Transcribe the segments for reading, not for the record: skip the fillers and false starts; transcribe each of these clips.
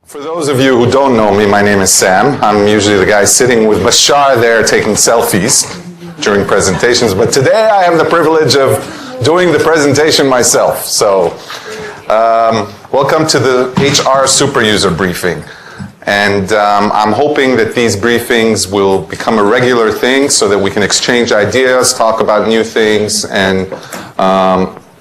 For those of you who don't know me, my name is Sam. I'm usually the guy sitting with Bashar there taking selfies during presentations, but today I have the privilege of doing the presentation myself. So, welcome to the HR Super User Briefing. And I'm hoping that these briefings will become a regular thing so that we can exchange ideas, talk about new things, and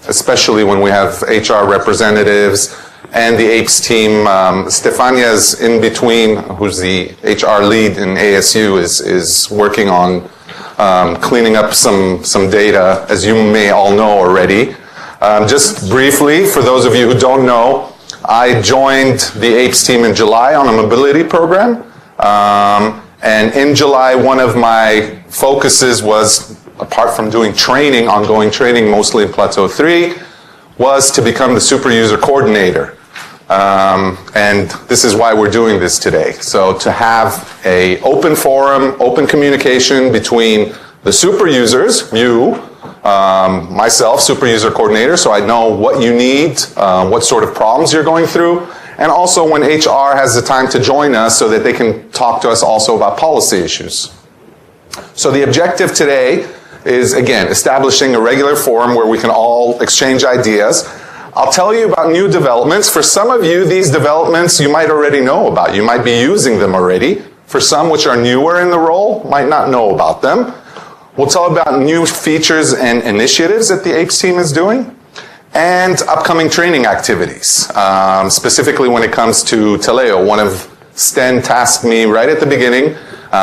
especially when we have HR representatives and the APES team. Stefania is in between, who's the HR lead in ASU, is working on cleaning up some data, as you may all know already. Just briefly, for those of you who don't know, I joined the APES team in July on a mobility program. And in July, one of my focuses was, apart from doing training, ongoing training, mostly in Plateau 3, was to become the super user coordinator. And this is why we're doing this today. So to have an open forum, open communication between the super users, you, myself, super user coordinator, so I know what you need, what sort of problems you're going through, and also when HR has the time to join us so that they can talk to us also about policy issues. So the objective today is, again, establishing a regular forum where we can all exchange ideas. I'll tell you about new developments. For some of you, these developments you might already know about. You might be using them already. For some which are newer in the role, might not know about them. We'll tell about new features and initiatives that the APES team is doing, and upcoming training activities, specifically when it comes to Taleo. One of Sten tasked me right at the beginning,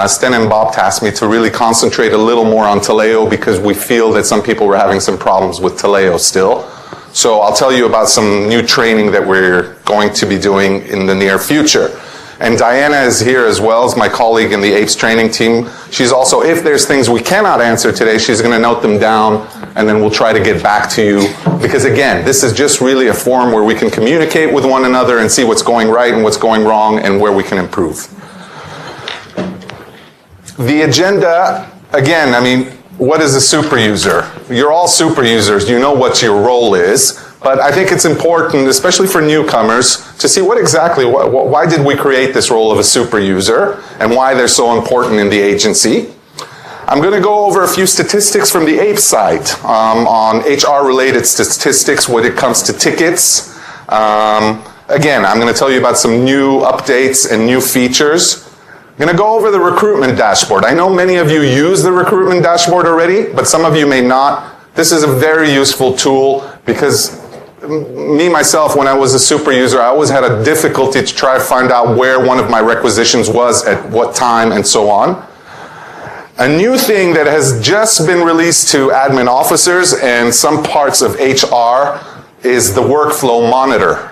Sten and Bob tasked me to really concentrate a little more on Taleo because we feel that some people were having some problems with Taleo still. So I'll tell you about some new training that we're going to be doing in the near future. And Diana is here as well as my colleague in the APES training team. She's also, if there's things we cannot answer today, she's going to note them down, and then we'll try to get back to you. Because again, this is just really a forum where we can communicate with one another and see what's going right and what's going wrong and where we can improve. The agenda, again, I mean, what is a super user? You're all super users. You know what your role is. But I think it's important, especially for newcomers, to see what exactly, why did we create this role of a super user and why they're so important in the agency. I'm going to go over a few statistics from the APES side on HR-related statistics when it comes to tickets. Again, I'm going to tell you about some new updates and new features. I'm going to go over the recruitment dashboard. I know many of you use the recruitment dashboard already, but some of you may not. This is a very useful tool because me, myself, when I was a super user, I always had a difficulty to try to find out where one of my requisitions was at what time and so on. A new thing that has just been released to admin officers and some parts of HR is the workflow monitor.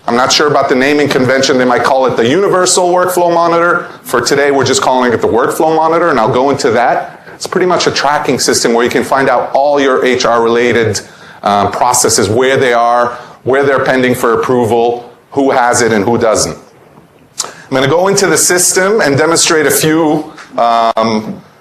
I'm not sure about the naming convention. They might call it the Universal Workflow Monitor. For today, we're just calling it the Workflow Monitor, and I'll go into that. It's pretty much a tracking system where you can find out all your HR-related processes, where they are, where they're pending for approval, who has it and who doesn't. I'm going to go into the system and demonstrate a few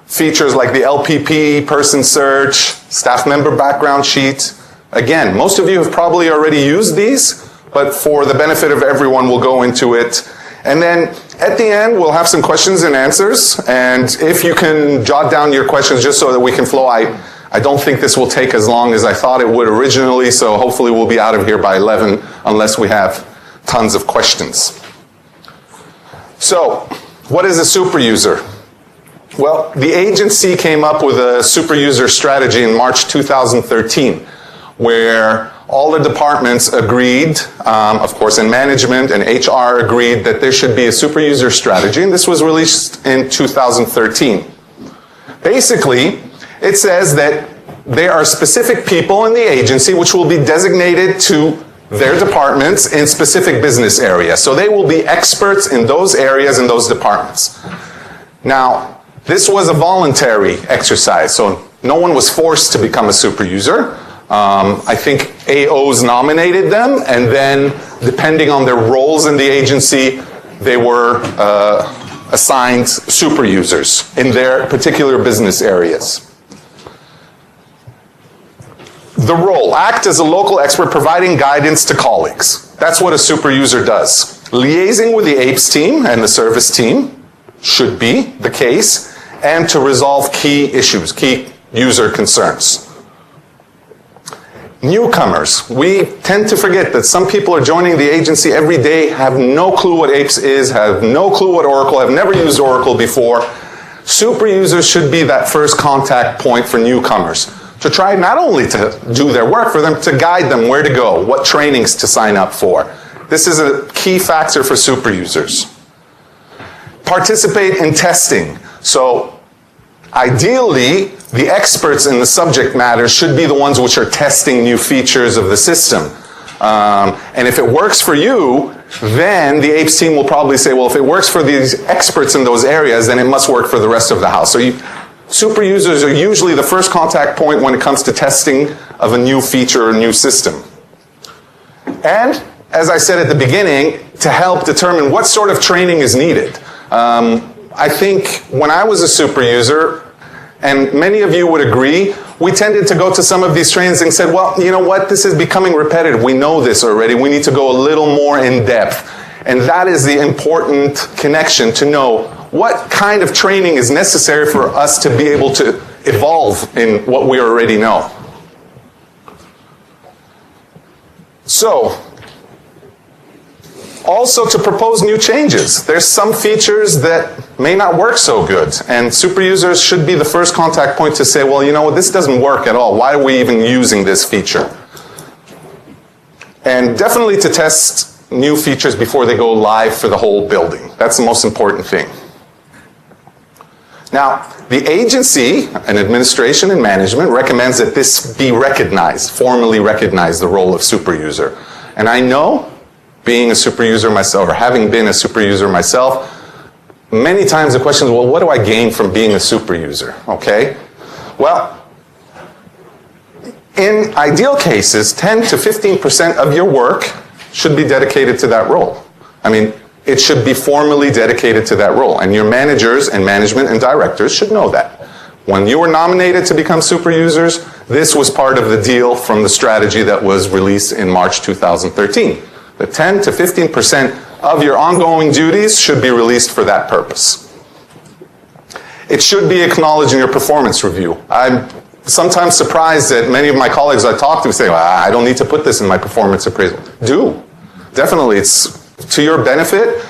features like the LPP, person search, staff member background sheet. Again, most of you have probably already used these, but for the benefit of everyone, we'll go into it. And then at the end, we'll have some questions and answers. And if you can jot down your questions just so that we can flow, I don't think this will take as long as I thought it would originally, so hopefully we'll be out of here by 11 unless we have tons of questions. So, what is a super user? Well, the agency came up with a super user strategy in March 2013, where all the departments agreed, of course, in management and HR agreed that there should be a super user strategy, and this was released in 2013. Basically, it says that there are specific people in the agency which will be designated to their departments in specific business areas. So they will be experts in those areas and those departments. Now, this was a voluntary exercise, so no one was forced to become a super user. I think AOs nominated them, and then depending on their roles in the agency, they were assigned super users in their particular business areas. The role, act as a local expert providing guidance to colleagues. That's what a super user does. liaising with the APES team and the service team should be the case, and to resolve key issues, key user concerns. Newcomers, we tend to forget that some people are joining the agency every day, have no clue what APES is, have no clue what Oracle, have never used Oracle before. Super users should be that first contact point for newcomers, to try not only to do their work for them, to guide them where to go, what trainings to sign up for. This is a key factor for super users. Participate in testing. So ideally, the experts in the subject matter should be the ones which are testing new features of the system. And if it works for you, then the APES team will probably say, well, if it works for these experts in those areas, then it must work for the rest of the house. So super users are usually the first contact point when it comes to testing of a new feature or new system. And, as I said at the beginning, to help determine what sort of training is needed. I think when I was a super user, and many of you would agree, we tended to go to some of these trainings and said, well, you know what, this is becoming repetitive. We know this already. We need to go a little more in depth. And that is the important connection, to know what kind of training is necessary for us to be able to evolve in what we already know. So, also to propose new changes. There's some features that may not work so good, and super users should be the first contact point to say, well, you know what, this doesn't work at all. Why are we even using this feature? And definitely to test new features before they go live for the whole building. That's the most important thing. Now, the agency and administration and management recommends that this be recognized, formally recognize the role of super user. And I know, being a super user myself, or having been a super user myself, many times the question is, well, what do I gain from being a super user? Okay? Well, in ideal cases, 10 to 15% of your work should be dedicated to that role. I mean, it should be formally dedicated to that role. And your managers and management and directors should know that. When you were nominated to become super users, this was part of the deal from the strategy that was released in March 2013. The 10 to 15% of your ongoing duties should be released for that purpose. It should be acknowledged in your performance review. I'm sometimes surprised that many of my colleagues I talk to say, well, I don't need to put this in my performance appraisal. Do. Definitely, it's to your benefit.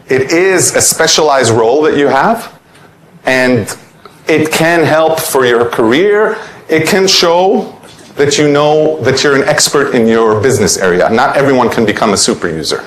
It is a specialized role that you have, and it can help for your career. It can show that you know that you're an expert in your business area. Not everyone can become a super user.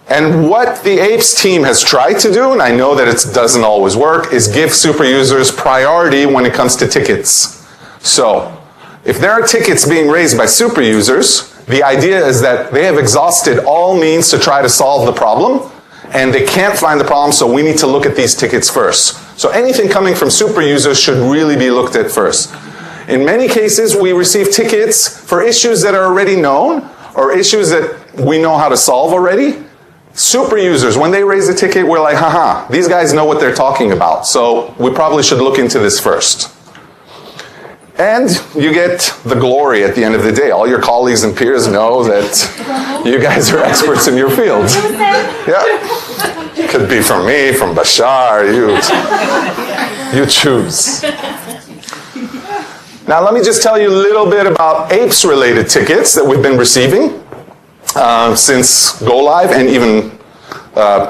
And what the APES team has tried to do, and I know that it doesn't always work, is give super users priority when it comes to tickets. So, if there are tickets being raised by super users, the idea is that they have exhausted all means to try to solve the problem, and they can't find the problem, so we need to look at these tickets first. So anything coming from super users should really be looked at first. In many cases, we receive tickets for issues that are already known, or issues that we know how to solve already. Super users, when they raise a ticket, we're like, haha, these guys know what they're talking about, so we probably should look into this first. And you get the glory at the end of the day. All your colleagues and peers know that you guys are experts in your field. Yeah. Could be from me, from Bashar, you choose. Now let me just tell you a little bit about APES-related tickets that we've been receiving since Go Live and even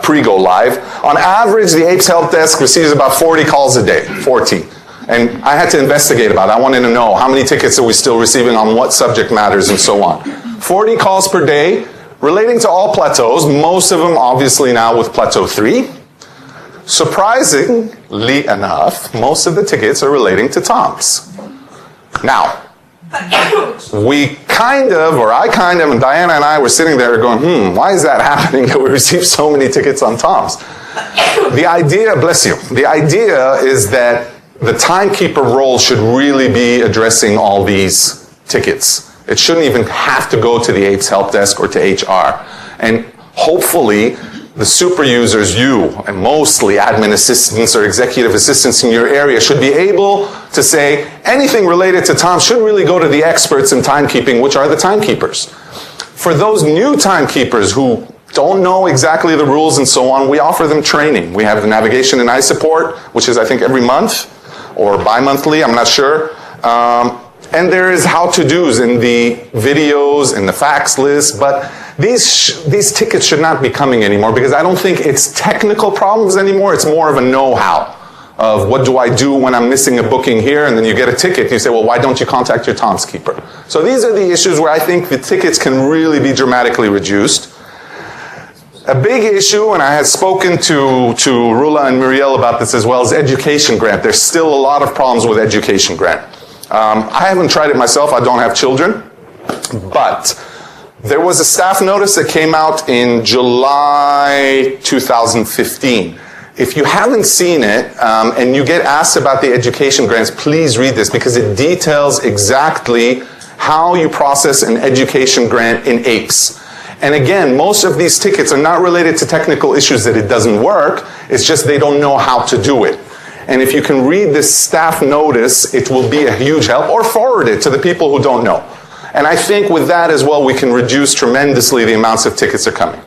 pre-Go Live. On average, the APES Help Desk receives about 40 calls a day, 40. And I had to investigate about it. I wanted to know how many tickets are we still receiving on what subject matters and so on. 40 calls per day relating to all plateaus, most of them obviously now with Plateau 3. Surprisingly enough, most of the tickets are relating to TOMS. Now, I kind of, and Diana and I were sitting there going, why is that happening that we receive so many tickets on TOMS? The idea, bless you, the idea is that the timekeeper role should really be addressing all these tickets. It shouldn't even have to go to the APES Help Desk or to HR. And hopefully, the super users, you, and mostly admin assistants or executive assistants in your area should be able to say anything related to TOMS should really go to the experts in timekeeping, which are the timekeepers. For those new timekeepers who don't know exactly the rules and so on, we offer them training. We have the navigation and eye support, which is I think every month or bi-monthly, I'm not sure. And there is how-to-dos in the videos, in the facts list, but these tickets should not be coming anymore because I don't think it's technical problems anymore, it's more of a know-how of what do I do when I'm missing a booking here, and then you get a ticket, you say, well, why don't you contact your timeskeeper? So these are the issues where I think the tickets can really be dramatically reduced. A big issue, and I had spoken to Rula and Muriel about this as well, is education grant. There's still a lot of problems with education grant. I haven't tried it myself, I don't have children, but there was a staff notice that came out in July 2015. If you haven't seen it, and you get asked about the education grants, please read this because it details exactly how you process an education grant in APES. And again, most of these tickets are not related to technical issues that it doesn't work, it's just they don't know how to do it. And if you can read this staff notice, it will be a huge help, or forward it to the people who don't know. And I think with that as well, we can reduce tremendously the amounts of tickets that are coming.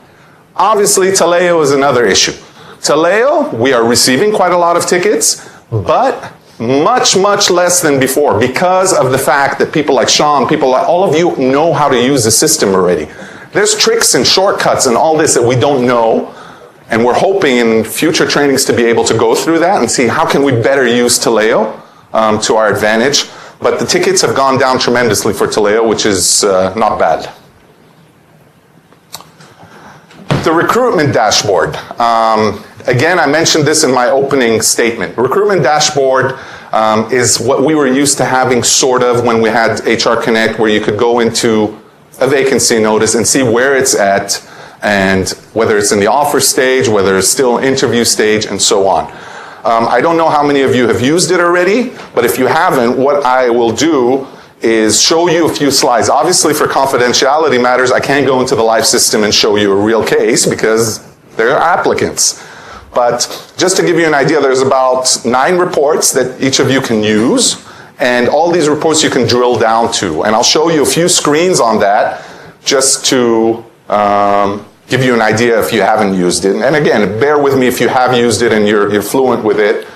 Obviously, Taleo is another issue. Taleo, we are receiving quite a lot of tickets, but much, much less than before because of the fact that people like Sean, people like all of you know how to use the system already. There's tricks and shortcuts and all this that we don't know, and we're hoping in future trainings to be able to go through that and see how can we better use Taleo to our advantage. But the tickets have gone down tremendously for Taleo, which is not bad. The recruitment dashboard. Again, I mentioned this in my opening statement. Recruitment dashboard is what we were used to having sort of when we had HR Connect, where you could go into a vacancy notice and see where it's at and whether it's in the offer stage, whether it's still interview stage, and so on. I don't know how many of you have used it already, but if you haven't, what I will do is show you a few slides. Obviously, for confidentiality matters, I can't go into the live system and show you a real case because there are applicants. But just to give you an idea, there's about 9 reports that each of you can use, and all these reports you can drill down to. And I'll show you a few screens on that just to give you an idea if you haven't used it. And again, bear with me if you have used it and you're fluent with it.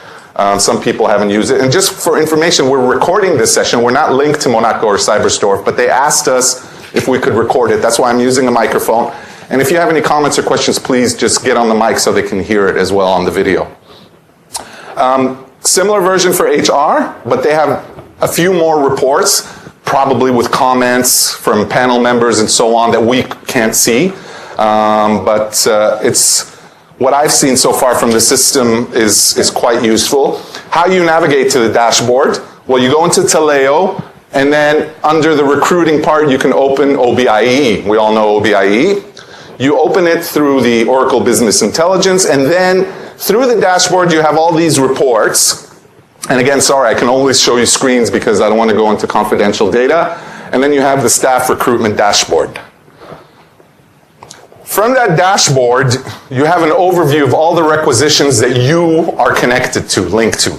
Some people haven't used it. And just for information, we're recording this session. We're not linked to Monaco or Cyberstorf, but they asked us if we could record it. That's why I'm using a microphone. And if you have any comments or questions, please just get on the mic so they can hear it as well on the video. Similar version for HR, but they have a few more reports, probably with comments from panel members and so on that we can't see. But it's what I've seen so far from the system is quite useful. How you navigate to the dashboard? Well, you go into Taleo, and then under the recruiting part, you can open OBIE. We all know OBIE. You open it through the Oracle Business Intelligence, and then through the dashboard, you have all these reports. And again, sorry, I can only show you screens because I don't want to go into confidential data. And then you have the staff recruitment dashboard. From that dashboard, you have an overview of all the requisitions that you are connected to, linked to.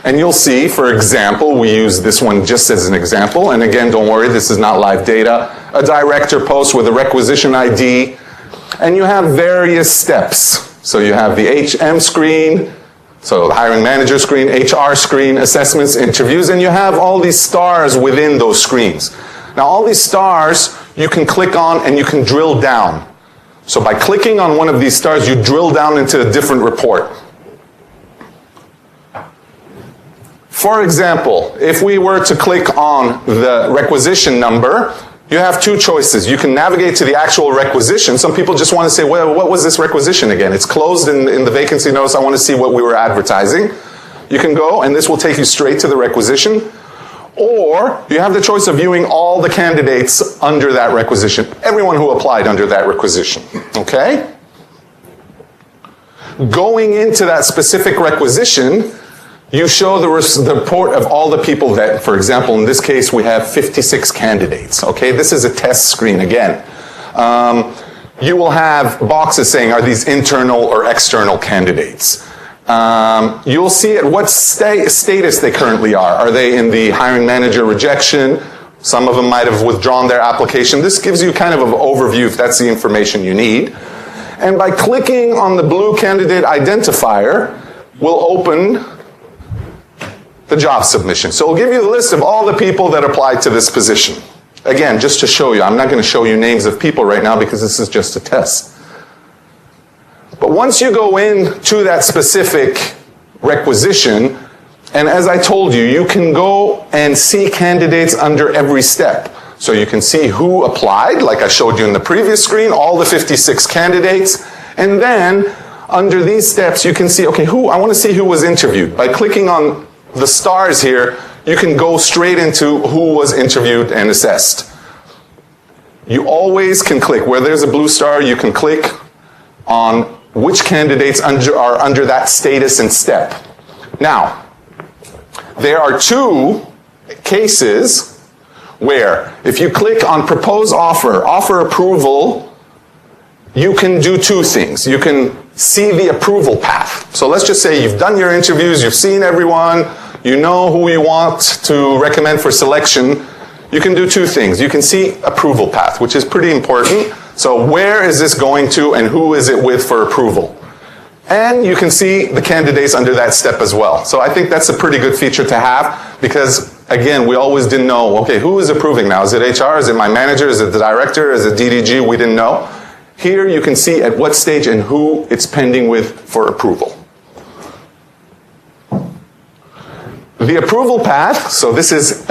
And you'll see, for example, we use this one just as an example. And again, don't worry, this is not live data. A director post with a requisition ID. And you have various steps. So you have the HM screen, so the hiring manager screen, HR screen, assessments, interviews, and you have all these stars within those screens. Now all these stars you can click on and you can drill down. So by clicking on one of these stars, you drill down into a different report. For example, if we were to click on the requisition number, you have 2 choices. You can navigate to the actual requisition. Some people just want to say, well, what was this requisition again? It's closed in the vacancy notice. I want to see what we were advertising. You can go, and this will take you straight to the requisition. Or you have the choice of viewing all the candidates under that requisition. Everyone who applied under that requisition. Okay? Going into that specific requisition, you show the report of all the people that, for example, in this case, we have 56 candidates. Okay, this is a test screen again. You will have boxes saying, are these internal or external candidates? You'll see at what status they currently are. Are they in the hiring manager rejection, Some of them might have withdrawn their application. This gives you kind of an overview if that's the information you need. And by clicking on the blue candidate identifier, we'll open the job submission. So it'll give you the list of all the people that applied to this position. Again, just to show you, I'm not going to show you names of people right now because this is just a test. But once you go into that specific requisition, and as I told you, you can go and see candidates under every step. So you can see who applied, like I showed you in the previous screen, all the 56 candidates. And then under these steps, you can see, okay, I want to see who was interviewed. By clicking on the stars here, you can go straight into who was interviewed and assessed. You always can click. Where there's a blue star, you can click on which candidates are under that status and step. Now, there are two cases where if you click on propose offer approval, you can do two things. You can see the approval path. So let's just say you've done your interviews, you've seen everyone, you know who you want to recommend for selection. You can do two things. You can see approval path, which is pretty important. So where is this going to and who is it with for approval? And you can see the candidates under that step as well. So I think that's a pretty good feature to have because, again, we always didn't know, okay, who is approving now? Is it HR? Is it my manager? Is it the director? Is it DDG? We didn't know. Here you can see at what stage and who it's pending with for approval. The approval path, so this is,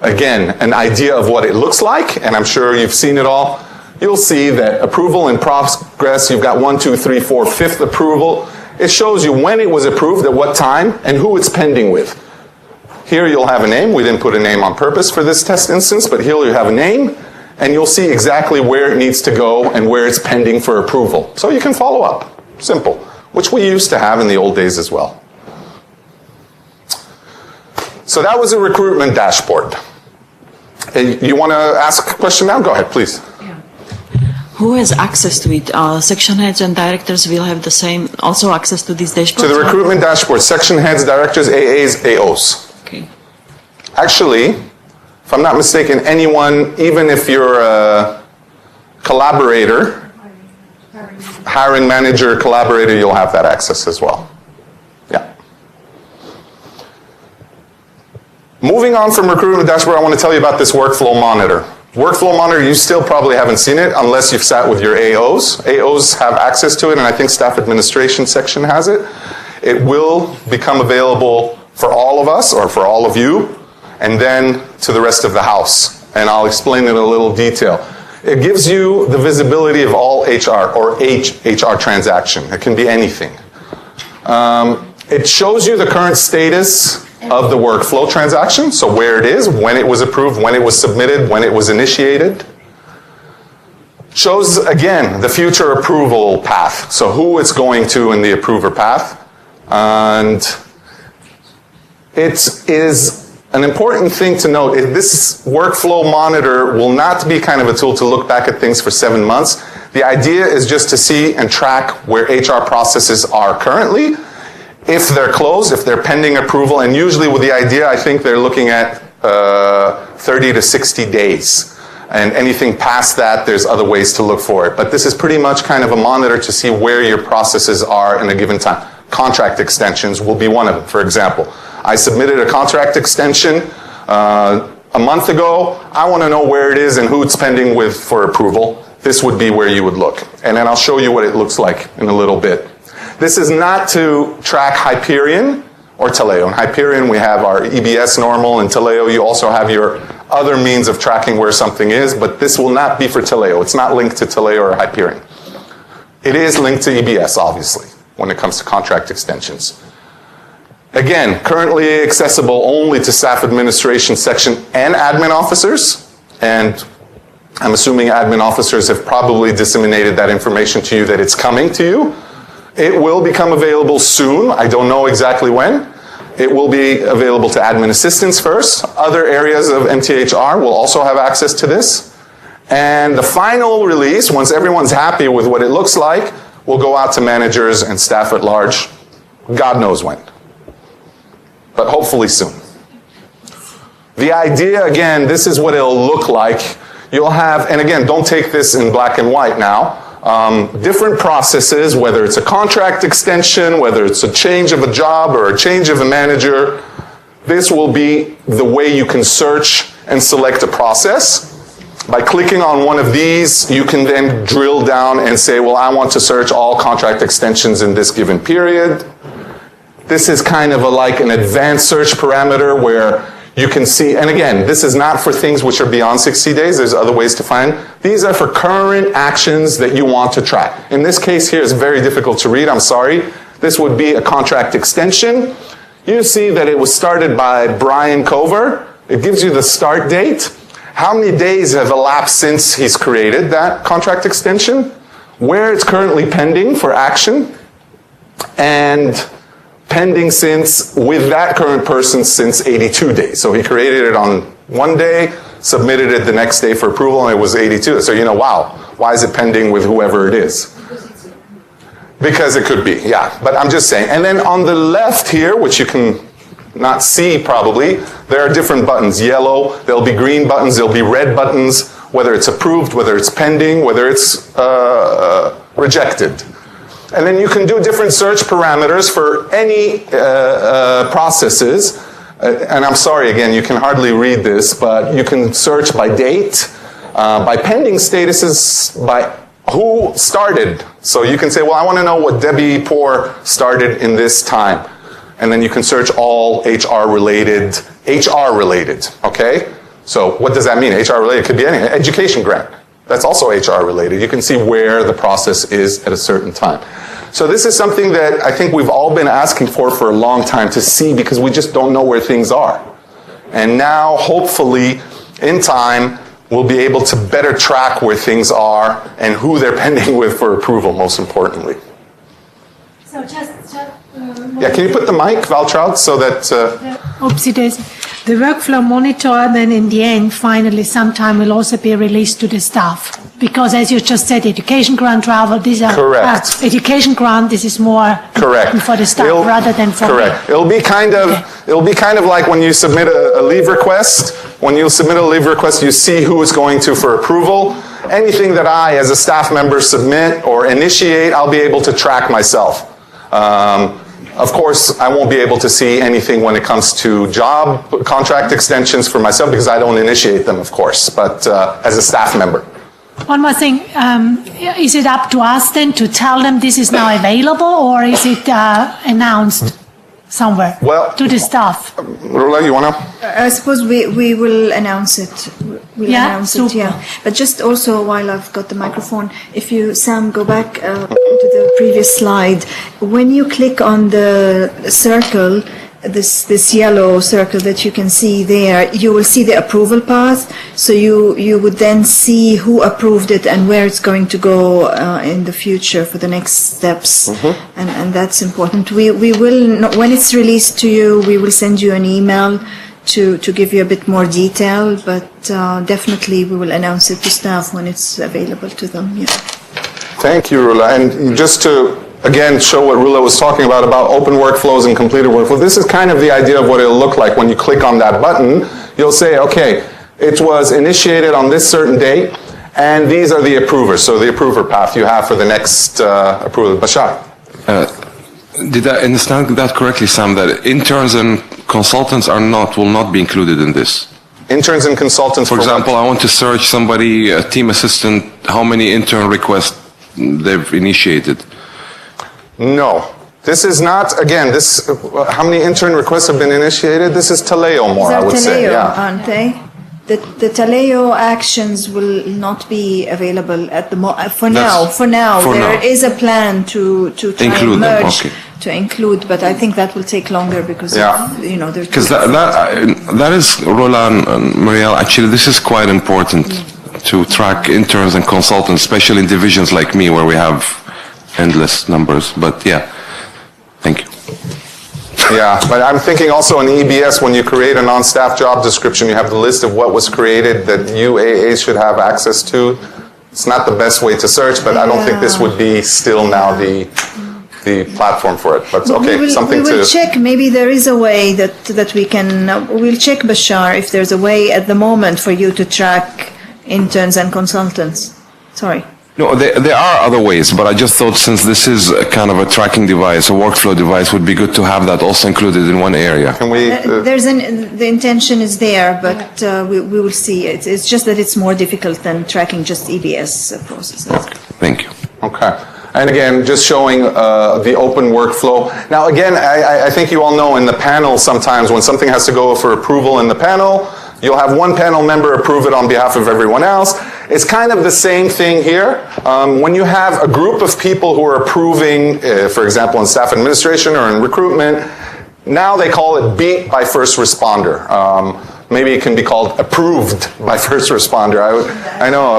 again, an idea of what it looks like, and I'm sure you've seen it all. You'll see that approval in progress, you've got 1, 2, 3, 4, 5th approval. It shows you when it was approved, at what time, and who it's pending with. Here you'll have a name. We didn't put a name on purpose for this test instance, but here you have a name, and you'll see exactly where it needs to go and where it's pending for approval. So you can follow up. Simple. Which we used to have in the old days as well. So that was a recruitment dashboard. You want to ask a question now? Go ahead, please. Who has access to it? Section heads and directors will have the same, also access to this dashboard? To the recruitment dashboard, section heads, directors, AAs, AOs. Okay. Actually, if I'm not mistaken, anyone, even if you're a collaborator, hiring manager, collaborator, you'll have that access as well. Yeah. Moving on from recruitment dashboard, I want to tell you about this workflow monitor. Workflow monitor, you still probably haven't seen it unless you've sat with your AOs. AOs have access to it, and I think staff administration section has it. It will become available for all of us, or for all of you, and then to the rest of the house. And I'll explain it in a little detail. It gives you the visibility of all HR, or HR transaction. It can be anything. It shows you the current status of the workflow transaction, so where it is, when it was approved, when it was submitted, when it was initiated. Shows, again, the future approval path, so who it's going to in the approver path. And it is an important thing to note. This workflow monitor will not be kind of a tool to look back at things for 7 months. The idea is just to see and track where HR processes are currently, if they're closed, if they're pending approval, and usually with the idea, I think they're looking at 30 to 60 days. And anything past that, there's other ways to look for it. But this is pretty much kind of a monitor to see where your processes are in a given time. Contract extensions will be one of them, for example. I submitted a contract extension a month ago. I want to know where it is and who it's pending with for approval. This would be where you would look. And then I'll show you what it looks like in a little bit. This is not to track Hyperion or Taleo. In Hyperion, we have our EBS normal, and Taleo, you also have your other means of tracking where something is, but this will not be for Taleo. It's not linked to Taleo or Hyperion. It is linked to EBS, obviously, when it comes to contract extensions. Again, currently accessible only to staff administration section and admin officers, and I'm assuming admin officers have probably disseminated that information to you that it's coming to you. It will become available soon. I don't know exactly when. It will be available to admin assistants first. Other areas of MTHR will also have access to this. And the final release, once everyone's happy with what it looks like, will go out to managers and staff at large. God knows when. But hopefully soon. The idea, again, this is what it'll look like. You'll have, and again, don't take this in black and white now, different processes, whether it's a contract extension, whether it's a change of a job or a change of a manager. This will be the way you can search and select a process. By clicking on one of these, you can then drill down and say, well, I want to search all contract extensions in this given period. This is kind of like an advanced search parameter where you can see, and again, this is not for things which are beyond 60 days. There's other ways to find. These are for current actions that you want to track. In this case here, it's very difficult to read. I'm sorry. This would be a contract extension. You see that it was started by Brian Cover. It gives you the start date. How many days have elapsed since he's created that contract extension? Where it's currently pending for action, and pending since, with that current person, since 82 days. So he created it on one day, submitted it the next day for approval, and it was 82. So wow, why is it pending with whoever it is? Because it could be, yeah. But I'm just saying. And then on the left here, which you can not see probably, there are different buttons. Yellow, there'll be green buttons, there'll be red buttons, whether it's approved, whether it's pending, whether it's rejected. And then you can do different search parameters for any processes. And I'm sorry, again, you can hardly read this, but you can search by date, by pending statuses, by who started. So you can say, well, I want to know what Debbie Poor started in this time. And then you can search all HR related, okay? So what does that mean? HR related could be any education grant. That's also HR related. You can see where the process is at a certain time. So this is something that I think we've all been asking for a long time to see, because we just don't know where things are. And now, hopefully, in time, we'll be able to better track where things are and who they're pending with for approval, most importantly. So just Yeah, can you put the mic, Valtraud, so that... Oopsie daisy. The workflow monitor then in the end, finally, sometime will also be released to the staff. Because as you just said, education grant travel, these are... Correct. Education grant, this is more Correct. for the staff rather than for... Correct. It'll be kind of like when you submit a leave request. When you submit a leave request, you see who it's going to for approval. Anything that I, as a staff member, submit or initiate, I'll be able to track myself. Of course, I won't be able to see anything when it comes to job contract extensions for myself, because I don't initiate them, of course, but as a staff member. One more thing, is it up to us then to tell them this is now available, or is it announced somewhere to the staff? Rula, you want to? I suppose we will announce it. We'll announce it, super. yeah. But just also, while I've got the microphone, if you, Sam, go back to the previous slide. When you click on the circle, this yellow circle that you can see there, you will see the approval path. So you would then see who approved it and where it's going to go in the future for the next steps. Mm-hmm. And that's important. We will, when it's released to you, we will send you an email to give you a bit more detail, but definitely we will announce it to staff when it's available to them. Yeah. Thank you, Rula. And just to, again, show what Rula was talking about open workflows and completed workflows, this is kind of the idea of what it'll look like when you click on that button. You'll say, okay, it was initiated on this certain date, and these are the approvers. So the approver path you have for the next approval. Bashar. Did I understand that correctly, Sam, that interns and consultants will not be included in this? Interns and consultants. For example, I want to search somebody, a team assistant, how many intern requests they've initiated. No. This is not, again, how many intern requests have been initiated? This is Taleo more, I would say. Yeah. Aren't they? The Taleo actions will not be available at the for now. There is a plan to try include and merge, them, okay. to include, but I think that will take longer because there's because that is, Roland and Marielle, actually this is quite important to track interns and consultants, especially in divisions like me where we have endless numbers. But yeah, thank you. Yeah, but I'm thinking also in EBS, when you create a non-staff job description, you have the list of what was created that UAA should have access to. It's not the best way to search, but I don't think this would be still now the the platform for it. But okay, we something will to... check. Maybe there is a way that we can. We'll check, Bashar, if there's a way at the moment for you to track interns and consultants. Sorry. No, there are other ways, but I just thought since this is a kind of a tracking device, a workflow device, would be good to have that also included in one area. Can we... The intention is there, but we will see. It's just that it's more difficult than tracking just EBS processes. Okay, thank you. Okay. And again, just showing the open workflow. Now, again, I think you all know in the panel sometimes when something has to go for approval in the panel, you'll have one panel member approve it on behalf of everyone else. It's kind of the same thing here. When you have a group of people who are approving, for example, in staff administration or in recruitment, now they call it beat by first responder. Maybe it can be called approved by first responder. I know,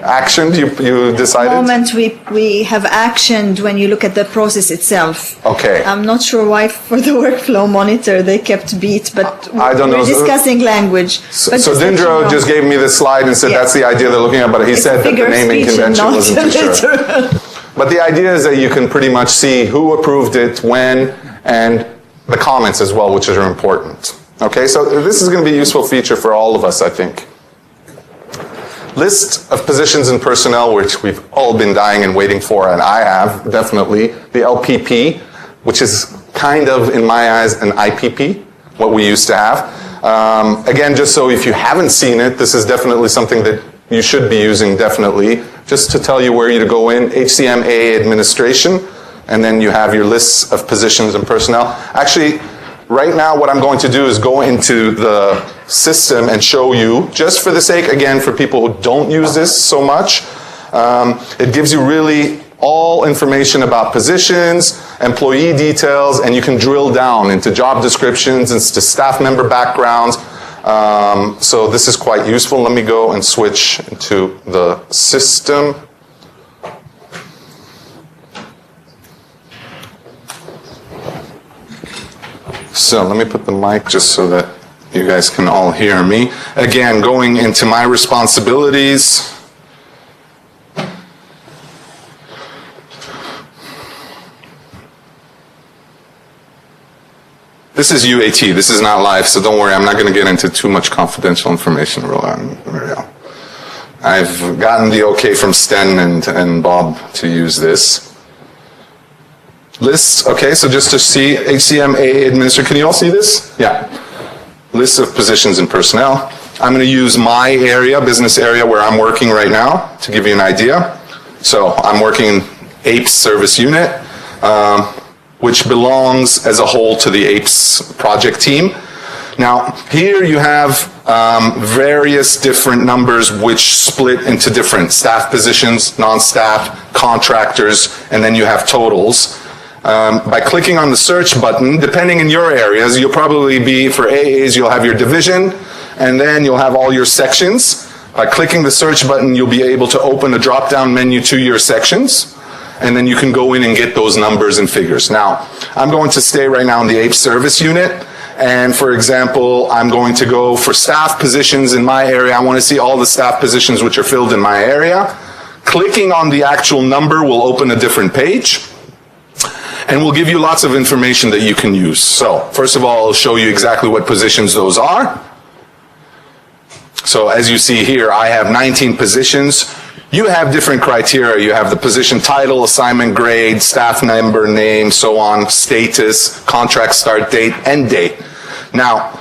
actioned, you decided? At the moment, we have actioned when you look at the process itself. Okay. I'm not sure why for the workflow monitor they kept beat, but I don't know. we're discussing language. So Dindro just gave me the slide and said that's the idea they're looking at, but he said that the naming convention wasn't too sure. But the idea is that you can pretty much see who approved it, when, and the comments as well, which are important. Okay, so this is going to be a useful feature for all of us, I think. List of positions and personnel, which we've all been dying and waiting for, and I have, definitely. The LPP, which is kind of, in my eyes, an IPP, what we used to have. Again, just so if you haven't seen it, this is definitely something that you should be using, definitely. Just to tell you where you to go in, HCMA administration, and then you have your lists of positions and personnel. Actually, right now, what I'm going to do is go into the system and show you, just for the sake, again, for people who don't use this so much, it gives you really all information about positions, employee details, and you can drill down into job descriptions, into staff member backgrounds. So this is quite useful. Let me go and switch into the system. So let me put the mic just so that you guys can all hear me. Again, going into my responsibilities. This is UAT. This is not live, so don't worry. I'm not going to get into too much confidential information, Roland. I've gotten the okay from Sten and Bob to use this. Lists, okay, so just to see HCMA administrator, can you all see this? Yeah. List of positions and personnel. I'm going to use my area, business area where I'm working right now to give you an idea. So I'm working in APES service unit, which belongs as a whole to the APES project team. Now, here you have various different numbers which split into different staff positions, non-staff, contractors, and then you have totals. By clicking on the search button, depending in your areas, you'll probably be, for AAs, you'll have your division, and then you'll have all your sections. By clicking the search button, you'll be able to open a drop-down menu to your sections, and then you can go in and get those numbers and figures. Now, I'm going to stay right now in the APE service unit, and for example, I'm going to go for staff positions in my area. I want to see all the staff positions which are filled in my area. Clicking on the actual number will open a different page. And we'll give you lots of information that you can use. So, first of all, I'll show you exactly what positions those are. So, as you see here, I have 19 positions. You have different criteria. You have the position title, assignment grade, staff member name, so on, status, contract start date, end date. Now,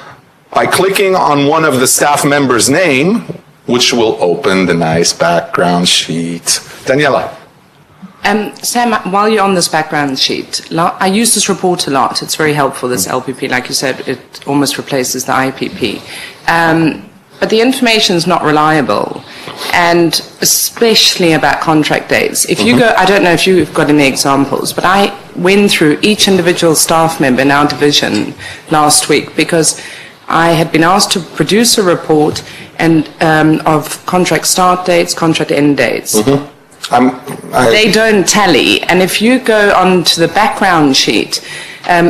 by clicking on one of the staff members' name, which will open the nice background sheet. Daniela. Sam, while you're on this background sheet, I use this report a lot. It's very helpful, this LPP. Like you said, it almost replaces the IPP. But the information is not reliable, and especially about contract dates. If you go, I don't know if you've got any examples, but I went through each individual staff member in our division last week because I had been asked to produce a report and of contract start dates, contract end dates. They don't tally, and if you go onto the background sheet,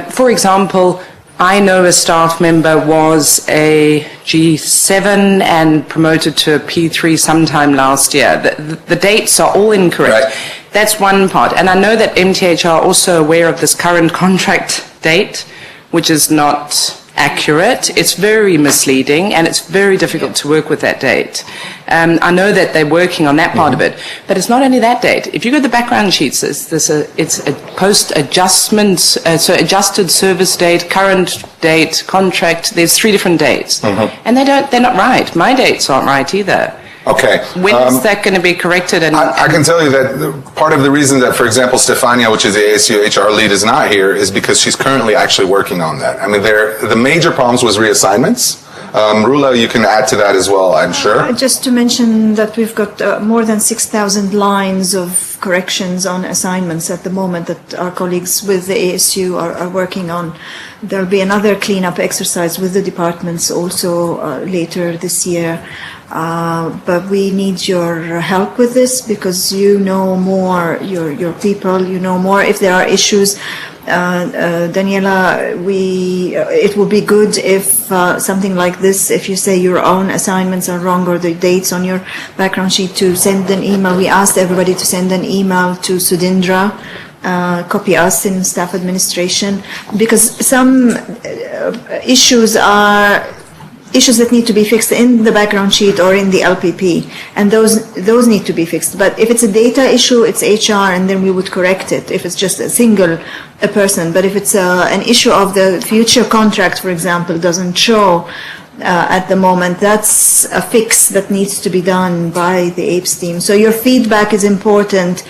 for example, I know a staff member was a G7 and promoted to a P3 sometime last year. The dates are all incorrect. Right. That's one part. And I know that MTH are also aware of this current contract date, which is not accurate. It's very misleading, and it's very difficult to work with that date. I know that they're working on that part of it, but it's not only that date. If you go to the background sheets, it's a post-adjustment, so adjusted service date, current date, contract. There's 3 different dates, and they're not right. My dates aren't right either. Okay. When is that going to be corrected? And I can tell you that part of the reason that, for example, Stefania, which is the ASU HR lead, is not here is because she's currently actually working on that. I mean, the major problems was reassignments. Rula, you can add to that as well, I'm sure. Just to mention that we've got more than 6,000 lines of corrections on assignments at the moment that our colleagues with the ASU are working on. There'll be another cleanup exercise with the departments also later this year. But we need your help with this because you know more, your people, you know more if there are issues. Daniela, it would be good if something like this, if you say your own assignments are wrong or the dates on your background sheet, to send an email. We asked everybody to send an email to Sudhindra, copy us in staff administration, because some issues are issues that need to be fixed in the background sheet or in the LPP, and those need to be fixed. But if it's a data issue, it's HR, and then we would correct it if it's just a single person. But if it's an issue of the future contract, for example, doesn't show at the moment, that's a fix that needs to be done by the APES team. So your feedback is important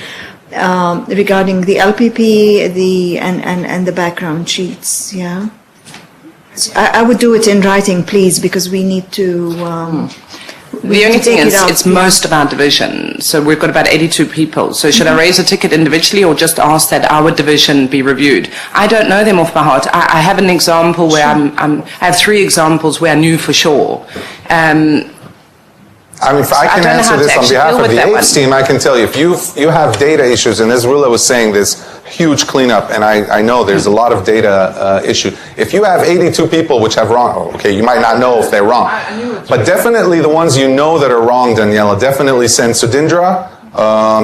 regarding the LPP, and the background sheets. Yeah. I would do it in writing, please, because we need to. The only thing is, it's most of our division. So we've got about 82 people. So should I raise a ticket individually or just ask that our division be reviewed? I don't know them off by heart. I have an example where I have 3 examples where I knew for sure. I mean, if I can answer this on behalf of the APES team, I can tell you, if you have data issues, and as Rula was saying, this huge cleanup, and I know there's a lot of data issue. If you have 82 people which have wrong, okay, you might not know if they're wrong, but definitely the ones you know that are wrong, Daniela, definitely send Sudhindra.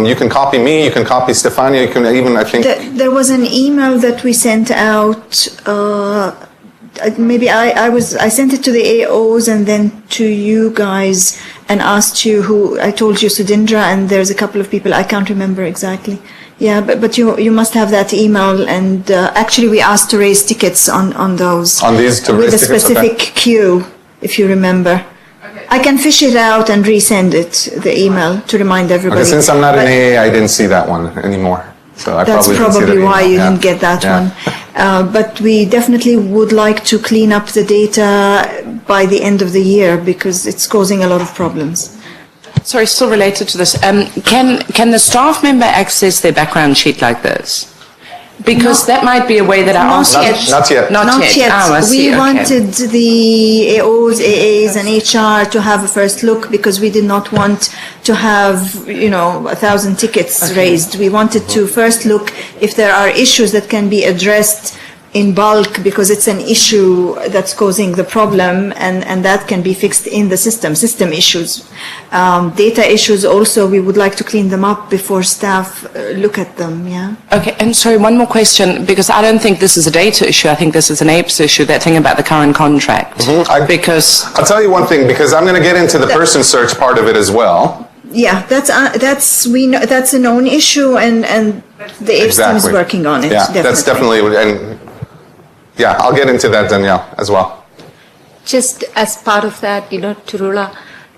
You can copy me, you can copy Stefania, you can even, I think... There was an email that we sent out, maybe I sent it to the AOs and then to you guys and asked you who, I told you Sudhindra, and there's a couple of people, I can't remember exactly. Yeah, but you must have that email, and actually we asked to raise tickets on those. On these to raise tickets? With a specific queue, if you remember. Okay. I can fish it out and resend it, the email, to remind everybody. Okay, since I'm not in AA, I didn't see that one anymore. So that's probably why you didn't get that one. But we definitely would like to clean up the data by the end of the year because it's causing a lot of problems. Sorry, still related to this. Can the staff member access their background sheet like this? Because that might be a way that I asked. Not yet. Not yet. Oh, I see. We wanted the AOs, AAs, and HR to have a first look because we did not want to have 1,000 tickets raised. We wanted to first look if there are issues that can be addressed in bulk because it's an issue that's causing the problem, and that can be fixed in the system issues. Data issues also, we would like to clean them up before staff look at them, yeah. Okay, and sorry, one more question, because I don't think this is a data issue, I think this is an APES issue, that thing about the current contract. Because I'll tell you one thing, because I'm going to get into the person search part of it as well. Yeah, that's a known issue, and the APES team is working on it. Yeah, that's definitely, and yeah, I'll get into that, Danielle, as well. Just as part of that, to Rula,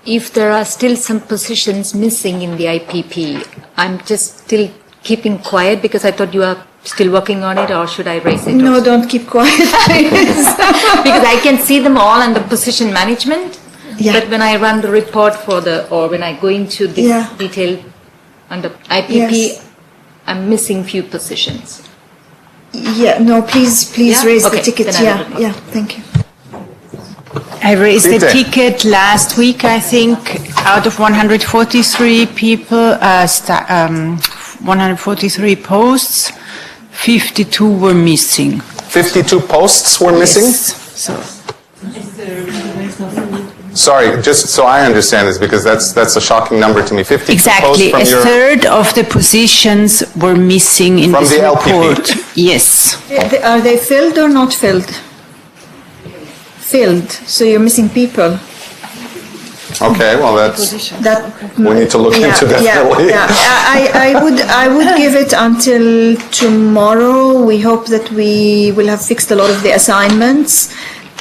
if there are still some positions missing in the IPP, I'm just still keeping quiet because I thought you are still working on it, or should I raise it? No, don't keep quiet, please. Because I can see them all under position management, but when I run the report or when I go into this detail under IPP, I'm missing few positions. Yeah, no, please raise the ticket. Yeah, thank you. I raised the ticket last week, I think, out of 143 people, 143 posts, 52 were missing. 52 posts were missing? So, Sorry, just so I understand this, because that's a shocking number to me. 52 exactly, posts from a your... third of the positions were missing in From this the LPP? report. Yes. Are they filled or not filled? Filled, so you're missing people. Okay, well, That we need to look into definitely. I would give it until tomorrow. We hope that we will have fixed a lot of the assignments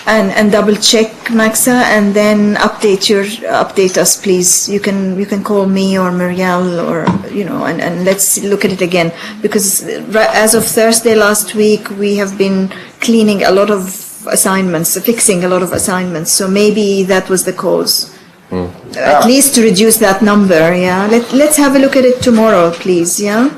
and double check Maxa, and then update us, please. You can call me or Marielle, or and let's look at it again, because as of Thursday last week we have been cleaning a lot of assignments, fixing a lot of assignments. So maybe that was the cause. At least to reduce that number, yeah. Let's have a look at it tomorrow, please, yeah.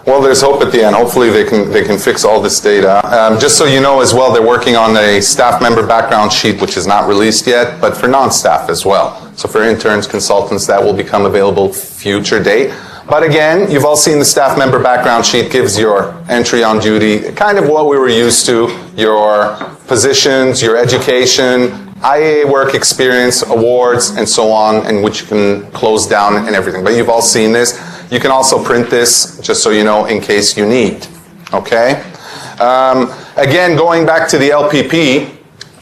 Well, there's hope at the end. Hopefully they can fix all this data. Just so you know as well, they're working on a staff member background sheet, which is not released yet, but for non-staff as well. So for interns, consultants, that will become available future date. But again, you've all seen the staff member background sheet, gives your entry on duty, kind of what we were used to, your positions, your education, IAA work experience, awards, and so on, and which you can close down and everything. But you've all seen this. You can also print this, just so you know, in case you need. Okay? Again, going back to the LPP,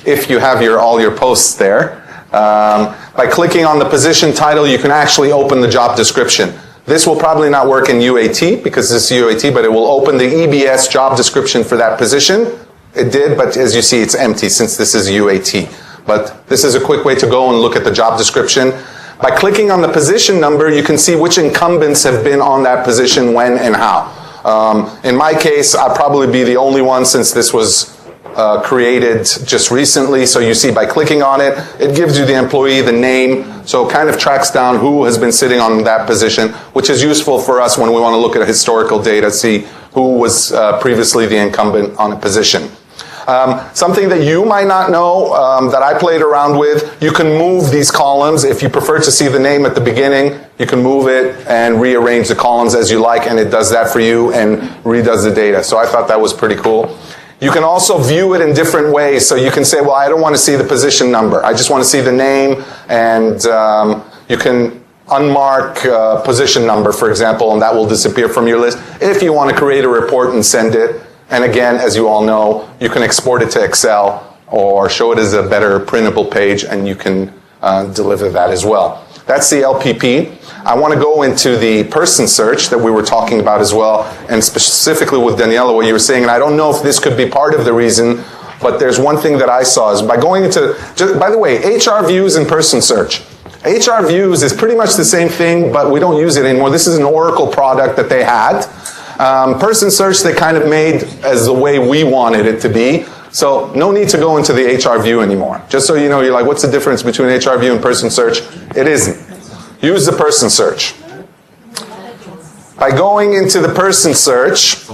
if you have all your posts there, by clicking on the position title, you can actually open the job description. This will probably not work in UAT, because this is UAT, but it will open the EBS job description for that position. It did, but as you see, it's empty since this is UAT. But this is a quick way to go and look at the job description. By clicking on the position number, you can see which incumbents have been on that position, when, and how. In my case, I'll probably be the only one, since this was created just recently. So you see, by clicking on it, it gives you the employee, the name, so it kind of tracks down who has been sitting on that position, which is useful for us when we want to look at historical data, see who was previously the incumbent on a position. Something that you might not know, that I played around with, you can move these columns. If you prefer to see the name at the beginning, you can move it and rearrange the columns as you like, and it does that for you and redoes the data. So I thought that was pretty cool. You can also view it in different ways. So you can say, well, I don't want to see the position number. I just want to see the name, and you can unmark position number, for example, and that will disappear from your list. If you want to create a report and send it, and again, as you all know, you can export it to Excel or show it as a better printable page, and you can deliver that as well. That's the LPP. I want to go into the person search that we were talking about as well, and specifically with Daniela, what you were saying, and I don't know if this could be part of the reason, but there's one thing that I saw is by going into, by the way, HR views and person search. HR views is pretty much the same thing, but we don't use it anymore. This is an Oracle product that they had. Person search they kind of made as the way we wanted it to be. So no need to go into the HR view anymore. Just so you know, you're like, what's the difference between HR view and person search? It isn't. Use the person search. By going into the person search,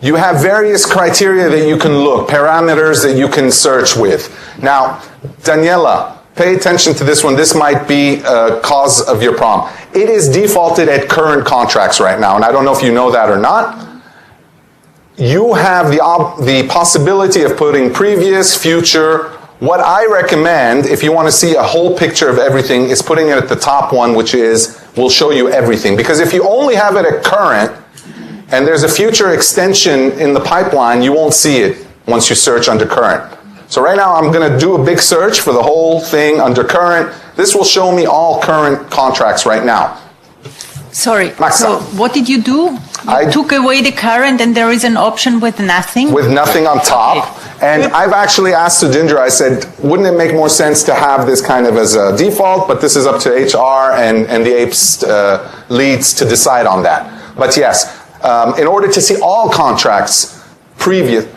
you have various criteria that you can look, parameters that you can search with. Now, Daniela, pay attention to this one. This might be a cause of your problem. It is defaulted at current contracts right now, and I don't know if you know that or not. You have the possibility of putting previous, future. What I recommend, if you want to see a whole picture of everything, is putting it at the top one, which will show you everything. Because if you only have it at current, and there's a future extension in the pipeline, you won't see it once you search under current. So right now I'm going to do a big search for the whole thing under current. This will show me all current contracts right now. Sorry, Maxa. so what did you do? You took away the current and there is an option with nothing? With nothing on top. Okay. And I've actually asked Sudhindra, I said, wouldn't it make more sense to have this kind of as a default, but this is up to HR and the APES leads to decide on that. But yes, in order to see all contracts,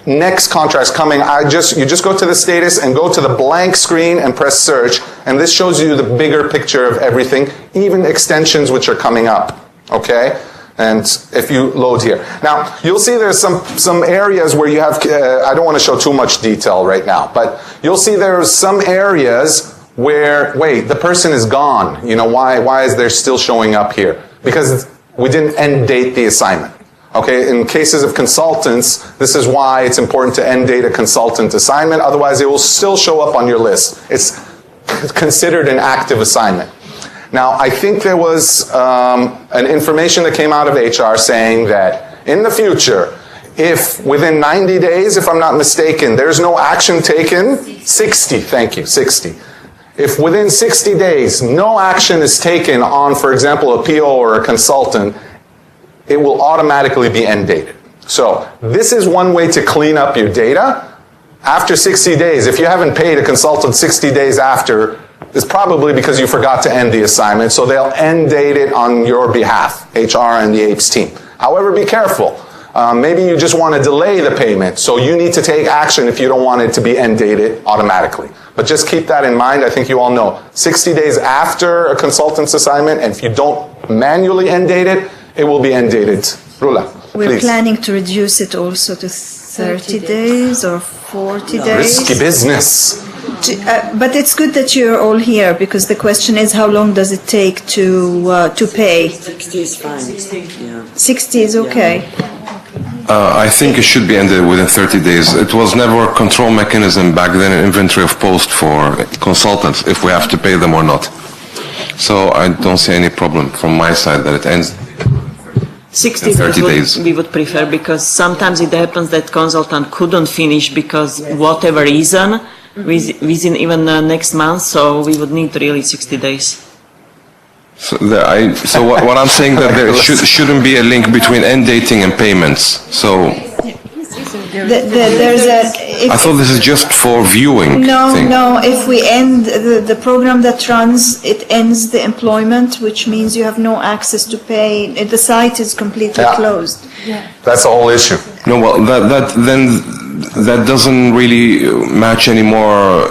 next contracts coming, you just go to the status and go to the blank screen and press search, and this shows you the bigger picture of everything, even extensions which are coming up, okay? And if you load here. Now, you'll see there's some areas where you have, I don't want to show too much detail right now, but you'll see there's some areas where, wait, the person is gone. You know, why is there still showing up here? Because we didn't end date the assignment. Okay, in cases of consultants, this is why it's important to end date a consultant assignment, otherwise it will still show up on your list. It's considered an active assignment. Now, I think there was an information that came out of HR saying that in the future, if within 90 days, if I'm not mistaken, there's no action taken, 60, thank you, 60. If within 60 days, no action is taken on, for example, a PO or a consultant, it will automatically be end dated. So this is one way to clean up your data. After 60 days, if you haven't paid a consultant 60 days after, it's probably because you forgot to end the assignment, so they'll end date it on your behalf, HR and the APES team. However, be careful. Maybe you just want to delay the payment, so you need to take action if you don't want it to be end dated automatically. But just keep that in mind. I think you all know 60 days after a consultant's assignment, and if you don't manually end date it, it will be end dated. Rula, We're please. planning to reduce it also to 30 days or 40 days. Risky business. But it's good that you're all here, because the question is, how long does it take to pay? 60 is fine. 60 is okay. I think it should be ended within 30 days. It was never a control mechanism back then in inventory of post for consultants, if we have to pay them or not. So I don't see any problem from my side that it ends 60 in 30 days. we would prefer, because sometimes it happens that consultant couldn't finish because whatever reason within even next month, so we would need really 60 days. So, what I'm saying that there shouldn't be a link between end dating and payments. So There's a... I thought this is just for viewing. No, if we end the program that runs, it ends the employment, which means you have no access to pay. The site is completely closed. That's the whole issue. No, well, that doesn't really match anymore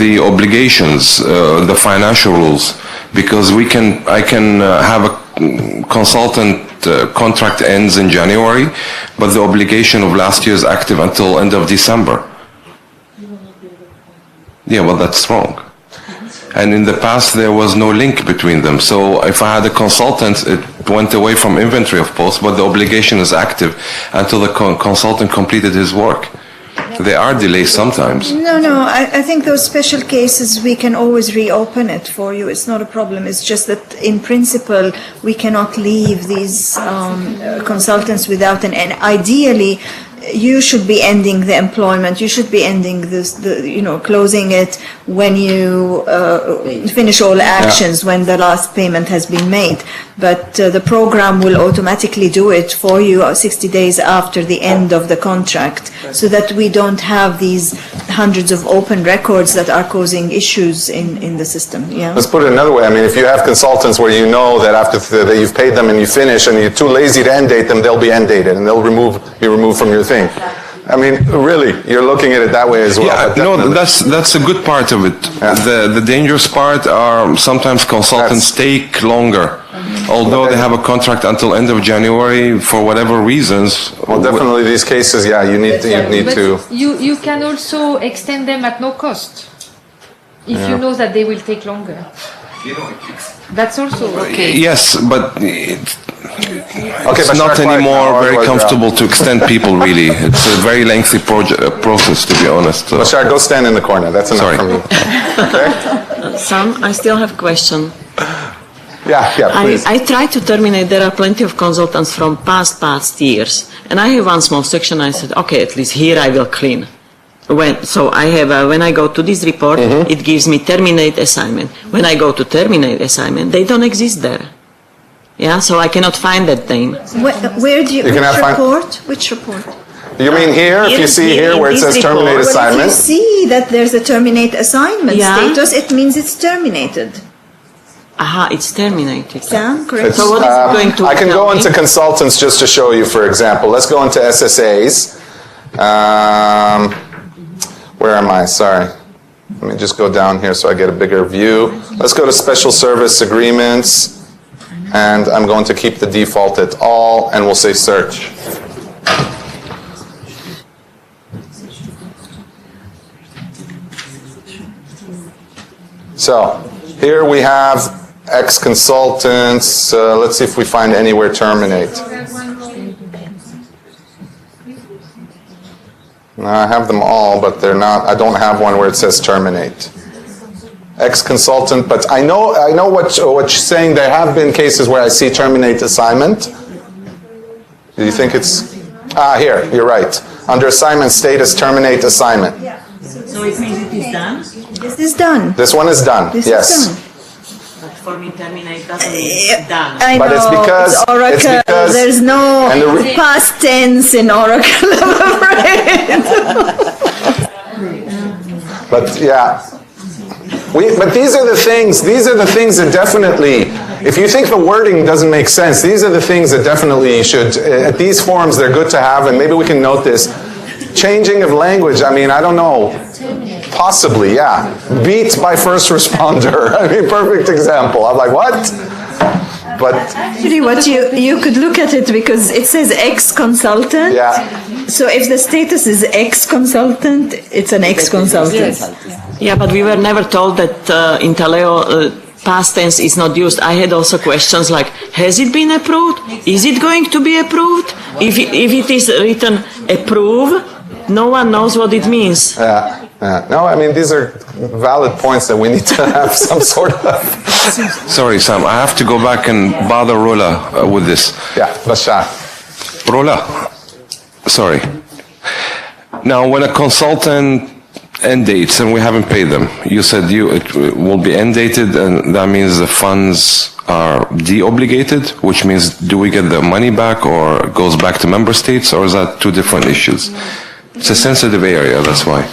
the obligations, the financial rules, because I can have a consultant contract ends in January, but the obligation of last year is active until end of December. Yeah, well, that's wrong. And in the past, there was no link between them. So if I had a consultant, it went away from inventory of posts, but the obligation is active until the consultant completed his work. There are delays sometimes. No, I think those special cases, we can always reopen it for you. It's not a problem. It's just that in principle, we cannot leave these consultants without and ideally, you should be ending the employment. You should be ending closing it when you finish all actions, when the last payment has been made. But the program will automatically do it for you 60 days after the end of the contract, so that we don't have these hundreds of open records that are causing issues in the system. Yeah. Let's put it another way. I mean, if you have consultants where you know that after that you've paid them and you finish and you're too lazy to end date them, they'll be end dated and they'll be removed from your thing. I mean, really, you're looking at it that way as well. Yeah, no, that's a good part of it. Yeah. The dangerous part are sometimes consultants take longer, although they have a contract until end of January for whatever reasons. Well, definitely these cases, yeah, you need to. You can also extend them at no cost if you know that they will take longer. That's also okay. Yes, but it's not anymore very comfortable to extend people, really. It's a very lengthy process, to be honest. So. Bashar, go stand in the corner. That's enough for me. Okay? Sam, I still have question. Yeah, please. I try to terminate. There are plenty of consultants from past years. And I have one small section. I said, okay, at least here I will clean. When I go to this report, it gives me terminate assignment. When I go to terminate assignment, they don't exist there. Yeah, so I cannot find that name. Where do you Which report? You mean here? If you see here where it says terminate assignment? If you see that there's a terminate assignment status, it means it's terminated. Aha, it's terminated. Sam, correct. So what is it going to I can go into consultants just to show you, for example. Let's go into SSAs. Where am I? Sorry. Let me just go down here so I get a bigger view. Let's go to special service agreements. And I'm going to keep the default at all, and we'll say search. So here we have ex-consultants. Let's see if we find anywhere terminate. I have them all, but they're not, I don't have one where it says terminate. Ex-consultant, but I know what you're saying. There have been cases where I see terminate assignment. Do you think it's, here, you're right. Under assignment status, terminate assignment. So it means it is done? This is done. This one is done, This yes. is done. But for me, terminate doesn't mean it's done. I But know, it's because- Oracle, it's because- there's no and the past tense in Oracle, I'm afraid. But yeah, but these are the things that definitely, if you think the wording doesn't make sense, these are the things that definitely you should, at these forums, they're good to have, and maybe we can note this. Changing of language, I mean, I don't know, possibly, yeah. Beat by first responder, I mean, perfect example. I'm like, what? But, Actually, what you could look at it because it says ex-consultant. yeah, So if the status is ex-consultant, it's an ex-consultant. Yeah, but we were never told that in Taleo past tense is not used. I had also questions like, has it been approved? Is it going to be approved? If it is written approve, no one knows what it means. yeah. No, I mean, these are valid points that we need to have some sort of, Sorry, Sam, I have to go back and bother Rola with this. yeah, Bashar. Rola, sorry. Now, when a consultant end dates and we haven't paid them, you said it will be end dated, and that means the funds are de-obligated, which means do we get the money back or it goes back to member states, or is that two different issues? It's a sensitive area, that's why.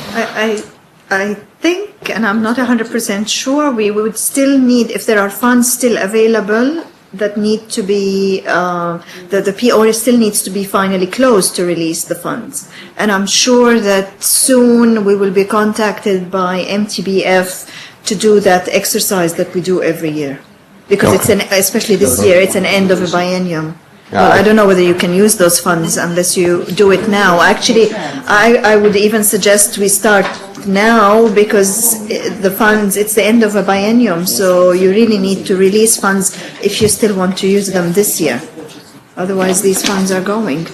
I think, and I'm not 100% sure, we would still need, if there are funds still available that need to be, the PO still needs to be finally closed to release the funds. And I'm sure that soon we will be contacted by MTBF to do that exercise that we do every year. Because it's especially this year, it's an end of a biennium. Well, I don't know whether you can use those funds unless you do it now. Actually, I would even suggest we start now because the funds, it's the end of a biennium, so you really need to release funds if you still want to use them this year. Otherwise, these funds are going.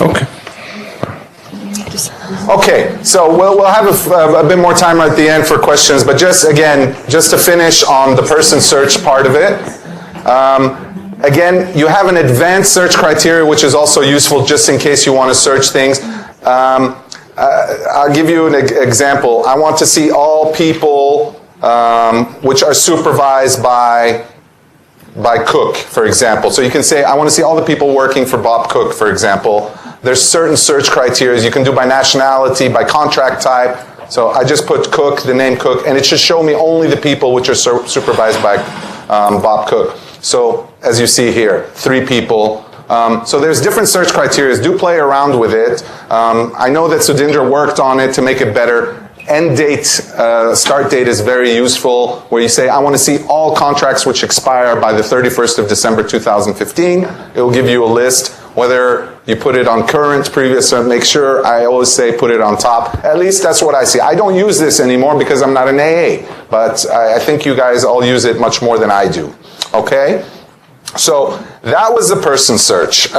Okay. Okay, so we'll have a bit more time at the end for questions, but just to finish on the person search part of it. Again, you have an advanced search criteria, which is also useful just in case you want to search things. I'll give you an example. I want to see all people which are supervised by Cook, for example. So you can say, I want to see all the people working for Bob Cook, for example. There's certain search criteria you can do by nationality, by contract type. So I just put Cook, the name Cook, and it should show me only the people which are supervised by Bob Cook. So as you see here, 3 people. So there's different search criteria. Do play around with it. I know that Sudhindra worked on it to make it better. End date, start date is very useful, where you say, I want to see all contracts which expire by the 31st of December 2015. It will give you a list, whether you put it on current, previous, make sure, I always say put it on top. At least that's what I see. I don't use this anymore because I'm not an AA, but I think you guys all use it much more than I do. Okay? So that was the person search.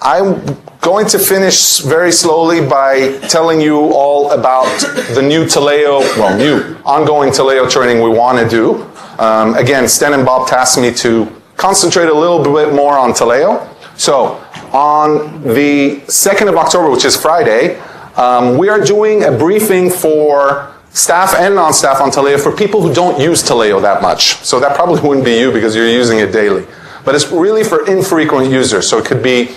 I'm going to finish very slowly by telling you all about the new Taleo, new ongoing Taleo training we want to do. Again, Sten and Bob tasked me to concentrate a little bit more on Taleo. So on the 2nd of October, which is Friday, we are doing a briefing for staff and non-staff on Taleo for people who don't use Taleo that much. So that probably wouldn't be you because you're using it daily. But it's really for infrequent users. So it could be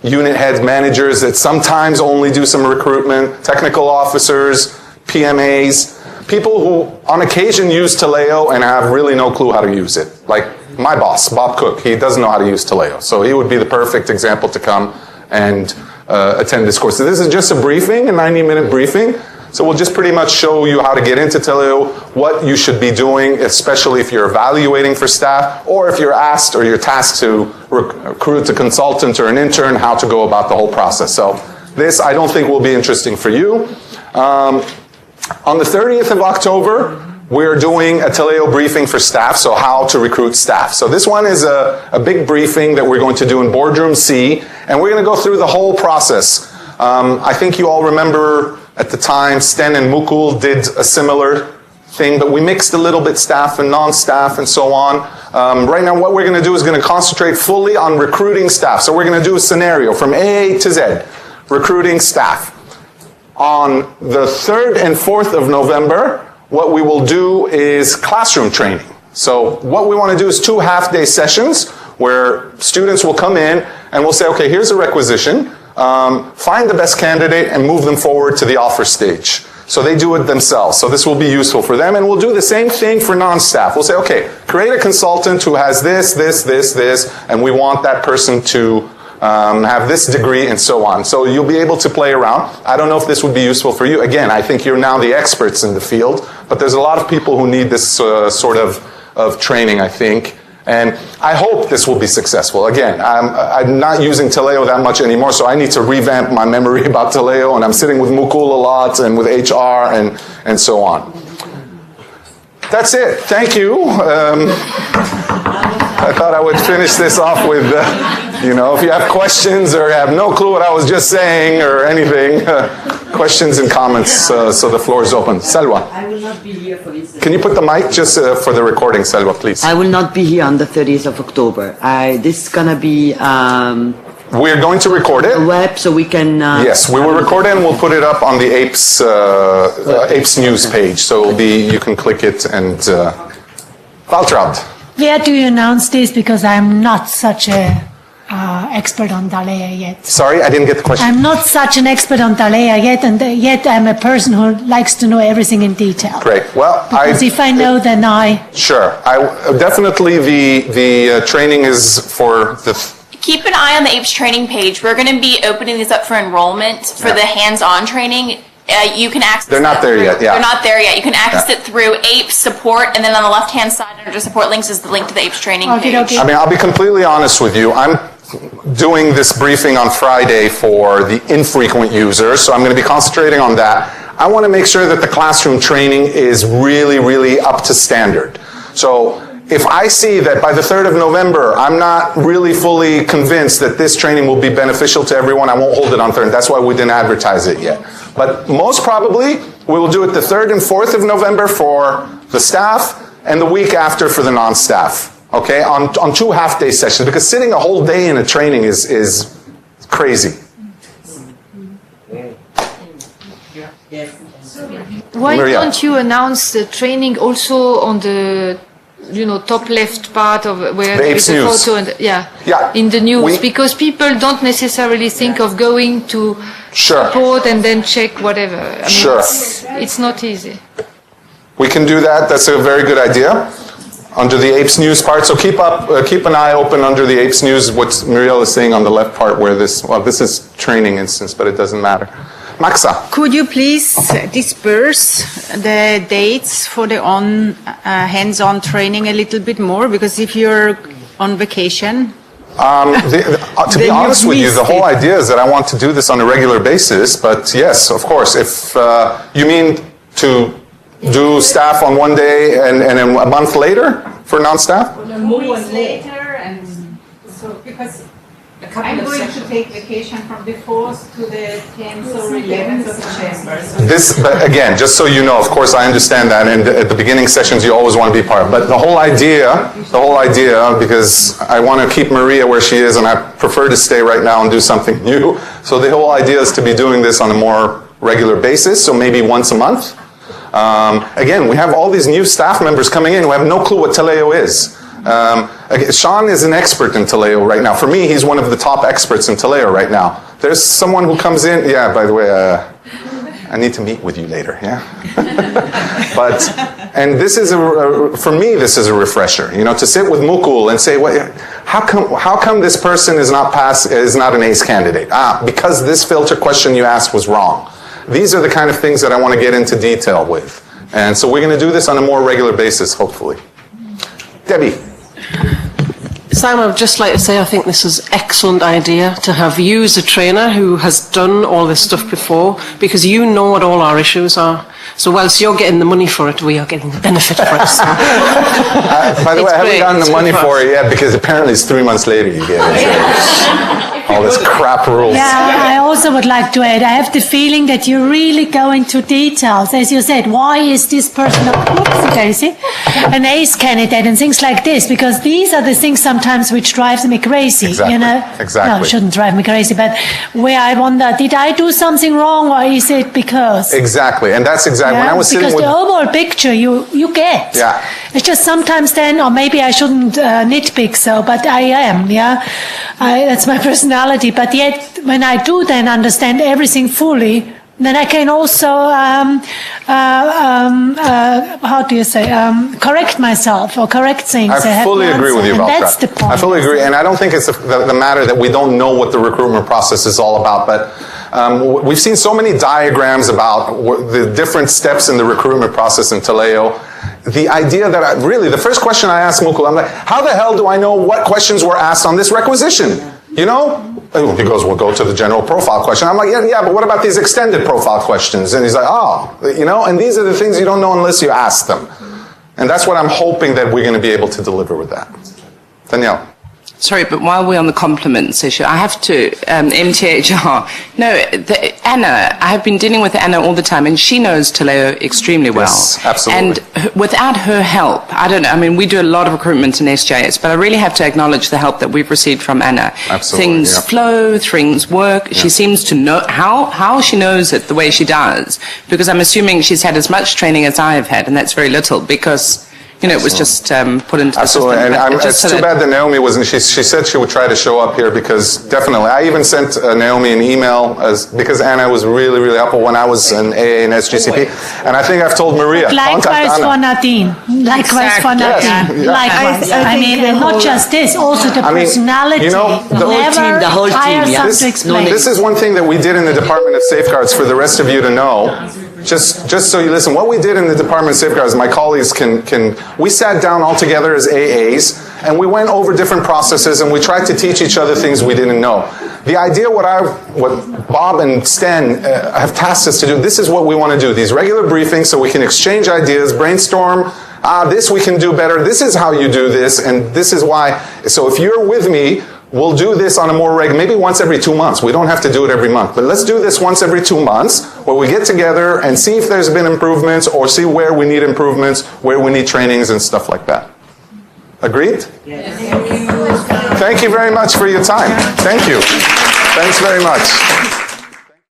unit heads, managers that sometimes only do some recruitment, technical officers, PMAs, people who on occasion use Taleo and have really no clue how to use it. Like my boss, Bob Cook, he doesn't know how to use Taleo. So he would be the perfect example to come and attend this course. So this is just a briefing, a 90-minute briefing. So we'll just pretty much show you how to get into Taleo, what you should be doing, especially if you're evaluating for staff, or if you're asked or you're tasked to recruit a consultant or an intern, how to go about the whole process. So this, I don't think, will be interesting for you. On the 30th of October, we're doing a Taleo briefing for staff, so how to recruit staff. So this one is a big briefing that we're going to do in Boardroom C, And we're going to go through the whole process. I think you all remember at the time, Sten and Mukul did a similar thing, but we mixed a little bit staff and non-staff and so on. Right now what we're going to do is going to concentrate fully on recruiting staff. So we're going to do a scenario from A to Z, recruiting staff. On the 3rd and 4th of November, what we will do is classroom training. So what we want to do is 2 half-day sessions where students will come in and we'll say, okay, here's a requisition, find the best candidate and move them forward to the offer stage. So they do it themselves. So this will be useful for them. And we'll do the same thing for non-staff. We'll say, okay, create a consultant who has this, and we want that person to have this degree and so on. So you'll be able to play around. I don't know if this would be useful for you. Again, I think you're now the experts in the field, but there's a lot of people who need this sort of training, I think. And I hope this will be successful. Again, I'm not using Taleo that much anymore, so I need to revamp my memory about Taleo, and I'm sitting with Mukul a lot, and with HR, and so on. That's it. Thank you. I thought I would finish this off with, if you have questions or have no clue what I was just saying or anything, questions and comments, so the floor is open. Salwa. I will not be here for this. Can you put the mic just for the recording, Salwa, please? I will not be here on the 30th of October. This is going to be we're going to record it. web so we can... Yes, we will record it and we'll put it up on the Apes News page. So it'll be, you can click it and... Waltraud. Where do you announce this? Because I'm not such a expert on Taleo yet. Sorry, I didn't get the question. I'm not such an expert on Taleo yet, and yet I'm a person who likes to know everything in detail. Great. Well, because if I know, then I... Sure. Definitely the training is for the... Keep an eye on the APES training page. We're going to be opening this up for enrollment for the hands-on training. You can access. They're not there yet. Yeah. They're not there yet. You can access it through APES support, and then on the left-hand side under support links is the link to the APES training page. Okay. I mean, I'll be completely honest with you. I'm doing this briefing on Friday for the infrequent users, so I'm going to be concentrating on that. I want to make sure that the classroom training is really, really up to standard. So if I see that by the 3rd of November, I'm not really fully convinced that this training will be beneficial to everyone, I won't hold it on 3rd. That's why we didn't advertise it yet. But most probably, we will do it the 3rd and 4th of November for the staff and the week after for the non-staff. Okay, on 2 half-day sessions, because sitting a whole day in a training is crazy. Why Maria. don't you announce the training also on the top left part of where The there is APES a News. photo and Yeah. in the news, because people don't necessarily think of going to Sure. support and then check whatever. I mean, Sure. it's not easy. We can do that. That's a very good idea. Under the APES News part, so keep an eye open under the APES News. What Muriel is saying on the left part, where this is training instance, but it doesn't matter. Maxa. Could you please disperse the dates for the hands-on training a little bit more? Because if you're on vacation... To be honest with you, the whole idea is that I want to do this on a regular basis, but yes, of course, if you mean to do staff on one day and then a month later for non-staff? A month later, and so because I'm going to take vacation from the 4th to the 10th or 11th of December. So But again, just so you know, of course I understand that, and at the beginning sessions you always want to be part. But the whole idea, because I want to keep Maria where she is, and I prefer to stay right now and do something new. So the whole idea is to be doing this on a more regular basis, so maybe once a month. Again, we have all these new staff members coming in who have no clue what Taleo is. Sean is an expert in Taleo right now. For me, he's one of the top experts in Taleo right now. There's someone who comes in, by the way, I need to meet with you later, yeah? And this is, for me, this is a refresher, to sit with Mukul and say, how come this person is not an ACE candidate? Because this filter question you asked was wrong. These are the kind of things that I want to get into detail with. And so we're going to do this on a more regular basis, hopefully. Debbie. Sam, I would just like to say I think this is an excellent idea to have you as a trainer who has done all this stuff before, because you know what all our issues are. So whilst you're getting the money for it, we are getting the benefit for it. So. By the way, I haven't gotten the money for it yet, because apparently it's 3 months later you get it. All this crap rules. Yeah, I also would like to add, I have the feeling that you really go into details. As you said, why is this person an ace candidate and things like this? Because these are the things sometimes which drives me crazy, Exactly. you know? Exactly. No, it shouldn't drive me crazy, but where I wonder, did I do something wrong or is it because? Exactly, and that's exactly, when I was sitting because with... the overall picture you get. Yeah. It's just sometimes then, or maybe I shouldn't nitpick so, but I am, yeah. That's my personality. But yet, when I do then understand everything fully, then I can also, how do you say, correct myself or correct things. I fully agree with you about That's that. the point. I fully agree, and I don't think it's the matter that we don't know what the recruitment process is all about, but we've seen so many diagrams about the different steps in the recruitment process in Taleo. The idea that the first question I asked Mukul, I'm like, how the hell do I know what questions were asked on this requisition? You know? And he goes, we'll go to the general profile question. I'm like, yeah, but what about these extended profile questions? And he's like, you know, and these are the things you don't know unless you ask them. And that's what I'm hoping that we're going to be able to deliver with that. Danielle. Sorry, but while we're on the compliments issue, I have to, MTHR, Anna, I have been dealing with Anna all the time, and she knows Taleo extremely well. Yes, absolutely. And without her help, I don't know, I mean, we do a lot of recruitment in SGIS, but I really have to acknowledge the help that we've received from Anna. Absolutely, Things flow, things work. Yeah. She seems to know how she knows it the way she does, because I'm assuming she's had as much training as I have had, and that's very little, because... You know, it was just put into the Absolutely, system. and it's too bad that Naomi wasn't. She said she would try to show up here because definitely. I even sent Naomi an email because Anna was really, really helpful when I was in AA and SGCP, and I think I've told Maria. Likewise for Nadine. Likewise for Nadine. Yes. Likewise. I mean, and not just this, also the personality. You know, the whole team. Yeah. This is one thing that we did in the Department of Safeguards for the rest of you to know. Just so you listen, what we did in the Department of Safeguards, my colleagues we sat down all together as AAs, and we went over different processes, and we tried to teach each other things we didn't know. The idea, what Bob and Stan have tasked us to do, this is what we want to do, these regular briefings so we can exchange ideas, brainstorm, this we can do better, this is how you do this, and this is why. So if you're with me, we'll do this on a more maybe once every 2 months. We don't have to do it every month, but let's do this once every 2 months where we get together and see if there's been improvements or see where we need improvements, where we need trainings and stuff like that. Agreed? Yes. Thank you very much for your time. Thank you. Thanks very much.